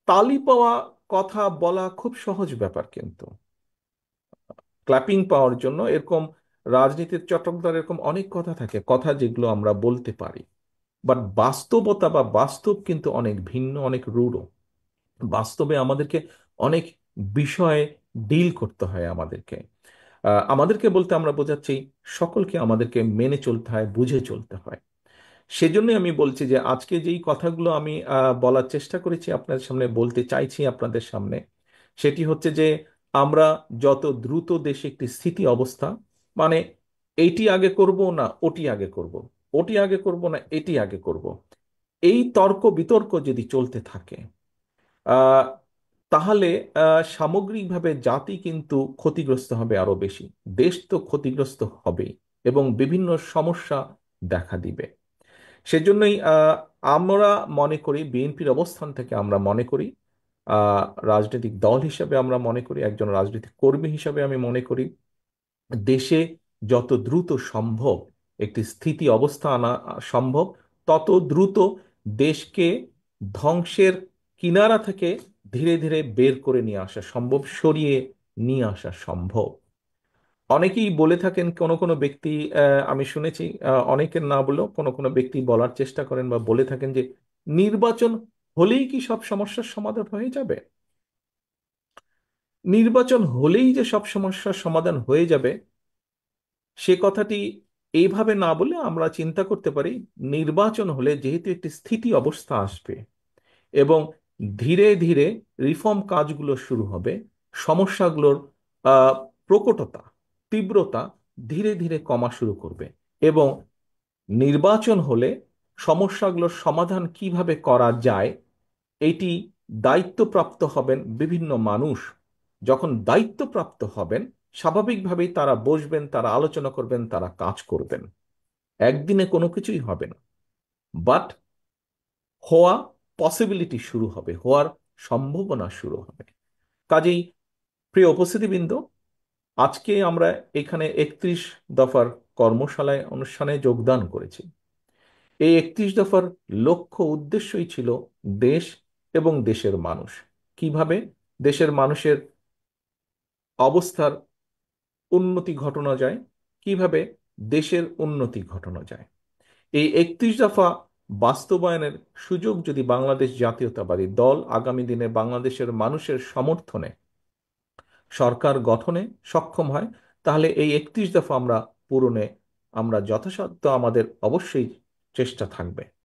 তালি পাওয়া কথা বলা খুব সহজ ব্যাপার, কিন্তু ক্ল্যাপিং পাওয়ার জন্য এরকম রাজনীতির চটকদার এরকম অনেক কথা থাকে, কথা যেগুলো আমরা বলতে পারি। বাট বাস্তবতা বা বাস্তব কিন্তু অনেক ভিন্ন, অনেক রূঢ়। বাস্তবে আমাদেরকে অনেক বিষয়ে ডিল করতে হয় আমাদেরকে। আমাদেরকে বলতে আমরা বোঝাচ্ছি সকলকে আমাদেরকে মেনে চলতে হয়, বুঝে চলতে হয়। সেজন্যই আমি বলছি যে আজকে যেই কথাগুলো আমি বলার চেষ্টা করেছি আপনাদের সামনে, বলতে চাইছি আপনাদের সামনে, সেটি হচ্ছে যে আমরা যত দ্রুত দেশে একটি স্থিতি অবস্থা, মানে এইটি আগে করব না ওটি আগে করব, ওটি আগে করব না এটি আগে করব, এই তর্ক বিতর্ক যদি চলতে থাকে, আহ, তাহলে সামগ্রিকভাবে জাতি কিন্তু ক্ষতিগ্রস্ত হবে আরো বেশি। দেশ তো ক্ষতিগ্রস্ত হবেই, এবং বিভিন্ন সমস্যা দেখা দিবে। সেজন্যই আমরা মনে করি, বিএনপির অবস্থান থেকে আমরা মনে করি, আহ, রাজনৈতিক দল হিসেবে আমরা মনে করি, একজন রাজনৈতিক কর্মী হিসেবে আমি মনে করি, দেশে যত দ্রুত সম্ভব একটি স্থিতি অবস্থা আনা সম্ভব, তত দ্রুত দেশকে ধ্বংসের কিনারা থেকে ধীরে ধীরে বের করে নিয়ে আসা সম্ভব, সরিয়ে নিয়ে আসা সম্ভব। অনেকেই বলে থাকেন, কোনো কোনো ব্যক্তি, আমি শুনেছি, অনেকের না বলেও কোনো কোনো ব্যক্তি বলার চেষ্টা করেন বা বলে থাকেন যে নির্বাচন হলেই কি সব সমস্যার সমাধান হয়ে যাবে? নির্বাচন হলেই যে সব সমস্যার সমাধান হয়ে যাবে, সে কথাটি এইভাবে না বলে আমরা চিন্তা করতে পারি, নির্বাচন হলে যেহেতু একটি স্থিতি অবস্থা আসবে এবং ধীরে ধীরে রিফর্ম কাজগুলো শুরু হবে, সমস্যাগুলোর আহ, প্রকটতা, তীব্রতা ধীরে ধীরে কমা শুরু করবে, এবং নির্বাচন হলে সমস্যাগুলোর সমাধান কিভাবে করা যায়, এটি দায়িত্বপ্রাপ্ত হবেন বিভিন্ন মানুষ। যখন দায়িত্বপ্রাপ্ত হবেন, স্বাভাবিকভাবেই তারা বসবেন, তারা আলোচনা করবেন, তারা কাজ করবেন। একদিনে কোনো কিছুই হবে না, বাট হওয়া পসিবিলিটি শুরু হবে, হওয়ার সম্ভাবনা শুরু হবে। কাজেই প্রিয় উপস্থিতিবৃন্দ, আজকে আমরা এখানে 31 দফার কর্মশালায় অনুষ্ঠানে যোগদান করেছি। এই 31 দফার লক্ষ্য উদ্দেশ্যই ছিল দেশ এবং দেশের মানুষ, কিভাবে দেশের মানুষের অবস্থার উন্নতি ঘটানো যায়, কিভাবে দেশের উন্নতি ঘটানো যায়। এই 31 দফা বাস্তবায়নের সুযোগ যদি বাংলাদেশ জাতীয়তাবাদী দল আগামী দিনে বাংলাদেশের মানুষের সমর্থনে সরকার গঠনে সক্ষম হয়, তাহলে এই 31 দফা আমরা পূরণে আমরা যথাসাধ্য আমাদের অবশ্যই চেষ্টা থাকবে।